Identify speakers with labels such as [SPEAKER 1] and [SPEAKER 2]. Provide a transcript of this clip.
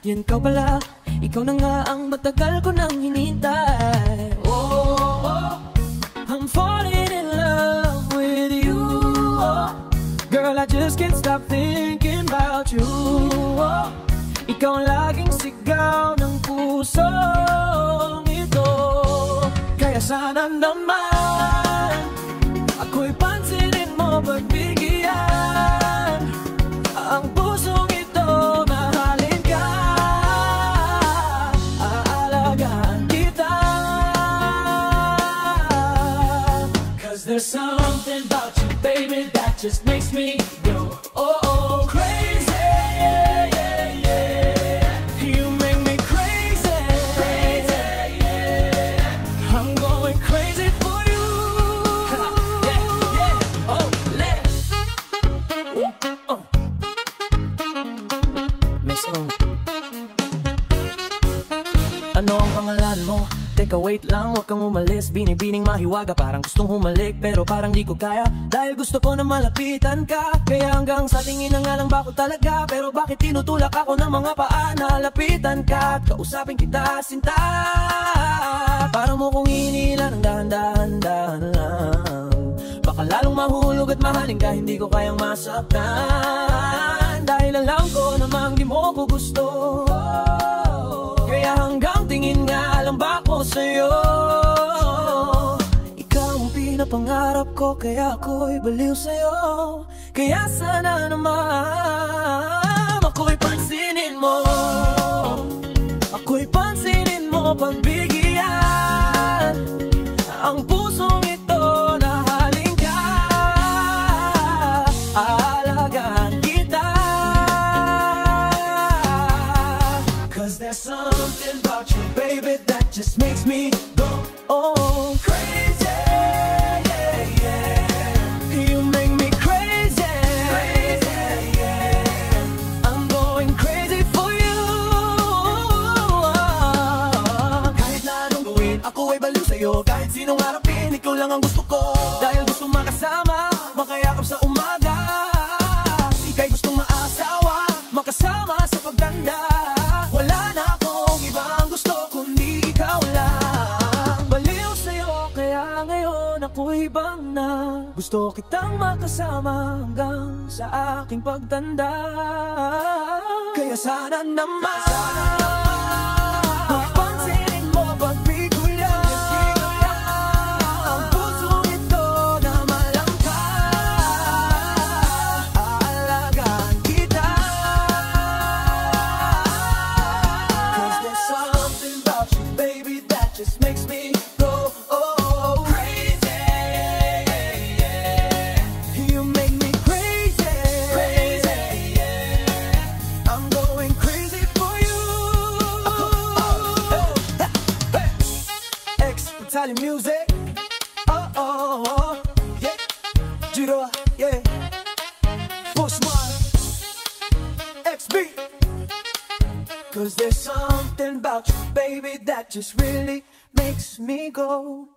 [SPEAKER 1] yan ka pala, ikaw na nga ang matagal ko nang hinintay. Oh, oh, I'm falling in love with you. Oh, girl, I just can't stop thinking about you. Oh, ikaw ang laging sigaw ng pusong ito. Kaya sana naman ako'y pansinin mo, pagbigyan ang pusong ito. Mahalin ka, aalagaan kita. 'Cause there's something about you, baby, that just makes me go oh, oh, crazy. Ano ang pangalan mo? Teka wait lang, huwag kang umalis. Binibining mahiwaga, parang gustong humalik, pero parang di ko kaya, dahil gusto ko na malapitan ka. Kaya hanggang sa tingin na nga lang ba ko talaga, pero bakit tinutulak ako ng mga paa na lapitan ka at kausapin kita, sinta. Parang mo kong hinila ng dahan-dahan lang. Baka lalong mahulog at mahalin ka, hindi ko kayang masaktan, dahil alam ko namang di mo ko gusto. Kaya hanggang tingin nga lang ba ko sa'yo. Ikaw ang pinapangarap ko, kaya ako'y baliw sa'yo. Kaya sana naman ako'y pansinin mo, ako'y pansinin mo, pagbigyan ang pusong ito. Nahalin ka, aalagaan kita. 'Cause there's something about you, baby, that just makes me go oh, crazy. Yeah, yeah. You make me crazy, crazy, yeah. I'm going crazy for you. Kahit na anong gawin, ako ay baliw sa'yo. Kahit sinong harapin, ikaw lang ang gusto ko. Dahil gusto makasama, makayakap sa umaga. Ika'y gustong maasawa, makasama sa pagtanda. Wala na akong ibang gusto kundi ikaw lang. Baliw sa'yo, kaya ngayon ako'y bang na gusto kitang makasama hanggang sa aking pagtanda. Kaya sana naman pansinin mo, pagbigyan ang pusong ito na malangka. Aalagaan kita. 'Cause there's something about you, baby, that just makes me go oh, crazy. You make me crazy, crazy, yeah. I'm going crazy for you. X-Italian music. Oh, oh, oh, yeah. Jiro, yeah. Postman, XB. 'Cause there's something about you, baby, that just really makes me go